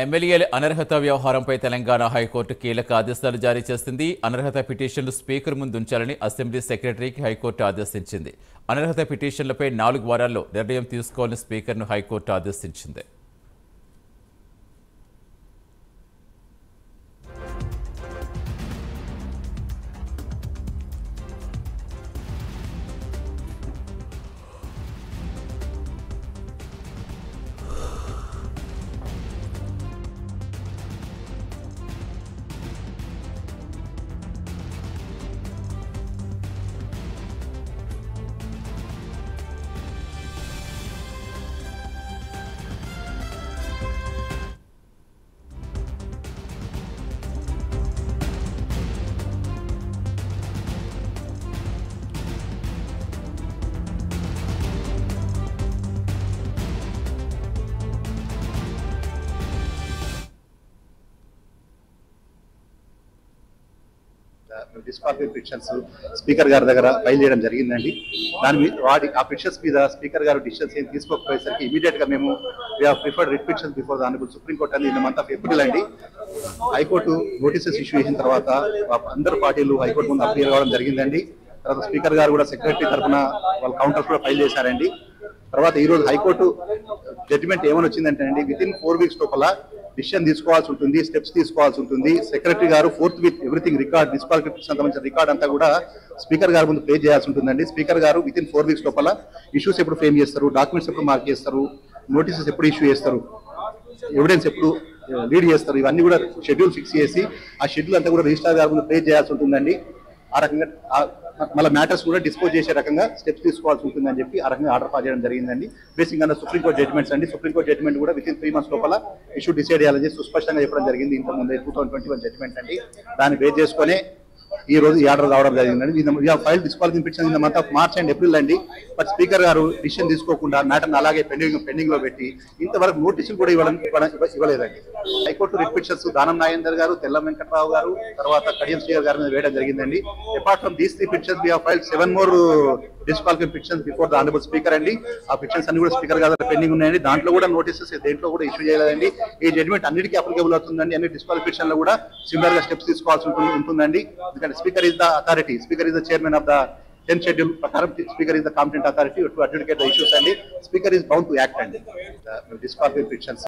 ఎమ్మెల్యేల అనర్హత వ్యవహారంపై తెలంగాణ హైకోర్టు కీలక ఆదేశాలు జారీ చేసింది. అనర్హత పిటిషన్లు స్పీకర్ ముందు ఉంచాలని అసెంబ్లీ సెక్రటరీకి హైకోర్టు ఆదేశించింది. అనర్హత పిటిషన్లపై 4 వారాల్లో నిర్ణయం తీసుకోవాలని స్పీకర్ను హైకోర్టు ఆదేశించింది. డిస్క్వాలిఫై పిటిషన్స్ స్పీకర్ గారి దగ్గర ఫైల్ చేయడం జరిగిందండి. ఆ పిటిషన్స్ మీద స్పీకర్ గారు డిసిషన్స్ ఏం తీసుకోకపోయేసరికి ఇమీడియట్ గా మేము preferred writ petitions before the honourable supreme court అని ఇన్ మంత్ ఆఫ్ ఏప్రిల్ అండి హైకోర్టు నోటీసెస్ ఇష్యూ చేసిన తర్వాత అందరు పార్టీలు హైకోర్టు ముందు అప్పీల్ కావడం జరిగిందండి. తర్వాత స్పీకర్ గారు కూడా సెక్రటరీ తరఫున వాళ్ళ కౌంటర్స్ కూడా ఫైల్ చేశారండి. తర్వాత ఈ రోజు హైకోర్టు జడ్జిమెంట్ ఏమని వచ్చిందంటే అండి వితిన్ 4 వీక్స్ లోపల డిసిషన్ తీసుకోవాల్సి ఉంటుంది, స్టెప్స్ తీసుకోవాల్సి ఉంటుంది. సెక్రటరీ గారు 4th week everything record disqualification సంబంధించిన రికార్డ్ అంతా కూడా స్పీకర్ గారు ముందు ప్లే చేయాల్సి ఉంటుందండి. స్పీకర్ గారు వితిన్ 4 వీక్స్ లోపల ఇష్యూస్ ఎప్పుడు ఫ్రేమ్ చేస్తారు, డాక్యుమెంట్స్ ఎప్పుడు మార్క్ చేస్తారు, నోటీసెస్ ఎప్పుడు ఇష్యూ చేస్తారు, ఎవిడెన్స్ ఎప్పుడు లీడ్ చేస్తారు, ఇవన్నీ కూడా షెడ్యూల్ ఫిక్స్ చేసి ఆ షెడ్యూల్ అంతా కూడా రిజిస్ట్రార్ గారు ముందు ప్లే చేయాల్సి ఉంటుందండి. ఆ రకంగా మళ్ళీ మ్యాటర్స్ కూడా డిస్పోజ్ చేసే రకంగా స్టెప్స్ తీసుకోవాల్సి ఉంటుందని చెప్పి ఆ రకంగా ఆర్డర్ పాస్ చేయడం జరిగిందండి. బేసిక్ అన్న సుప్రీంకోర్టు జడ్జ్మెంట్స్ అండి. సుప్రీంకోర్టు జడ్జ్మెంట్ కూడా వితిన్ 3 months లోపల ఇష్యూ డిసైడ్ చేయాలని సుస్పష్టంగా చెప్పడం జరిగింది. ఇంతకుముందు 2021 జడ్జ్మెంట్ అండి. దాన్ని బేస్ చేసుకునే ఈ రోజు ఈ ఆర్డర్ రావడం జరిగిందండి. File disqualification petition in the month of March and April అండి. బట్ స్పీకర్ గారు డిసిషన్ తీసుకోకుండా మ్యాటర్ని అలాగే పెండింగ్ లో పెట్టి ఇంతవరకు నోటీసులు కూడా ఇవ్వలేదండి. High court writ petitions Danam Nagender గారు, తెల్లం వెంకట్రావు గారు, తర్వాత కడియం శ్రీగారు గారి మీద వేయడం జరిగిందండి. Apart from these 3 petitions we have filed 7 more disqualification petitions before the honourable speaker అండి. ఆ పిటిషన్స్ అన్ని కూడా స్పీకర్ గారు పెండింగ్ ఉన్నాయండి. దాంట్లో కూడా నోటీసెస్ దేంట్లో కూడా ఇష్యూ చేయలేదండి. ఈ జడ్జ్మెంట్ అన్నిటికీ అప్లికేబుల్ అవుతుందండి. అన్ని డిస్క్వాలిఫికేషన్ లో కూడా సిమిలర్ గా స్టెప్స్ తీసుకోవాల్సి ఉంటుందండి. ఎందుకంటే speaker is the authority. Speaker is the chairman of the 10th schedule. Speaker is the competent authority to adjudicate the issues and Speaker is bound to act and disqualification petitions.